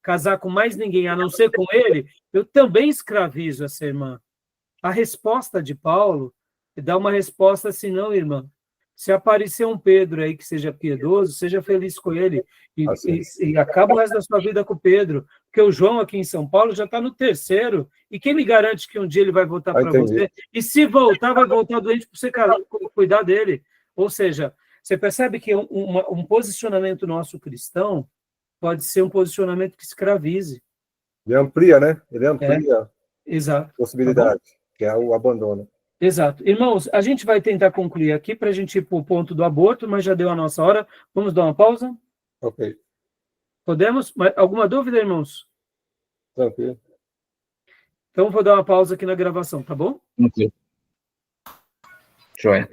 casar com mais ninguém a não ser com ele, eu também escravizo essa irmã. A resposta de Paulo dá uma resposta assim: não, irmã, se aparecer um Pedro aí que seja piedoso, seja feliz com ele e acaba o resto da sua vida com o Pedro, porque o João aqui em São Paulo já está no 3º, e quem me garante que um dia ele vai voltar para você? E se voltar, vai voltar doente para você cuidar dele. Ou seja, você percebe que um posicionamento nosso cristão pode ser um posicionamento que escravize. Ele amplia, né? Ele amplia Exato. a possibilidade, que é o abandono. Exato. Irmãos, a gente vai tentar concluir aqui para a gente ir para o ponto do aborto, mas já deu a nossa hora. Vamos dar uma pausa? Ok. Podemos? Alguma dúvida, irmãos? Tranquilo. Então, vou dar uma pausa aqui na gravação, tá bom? Ok. Joia.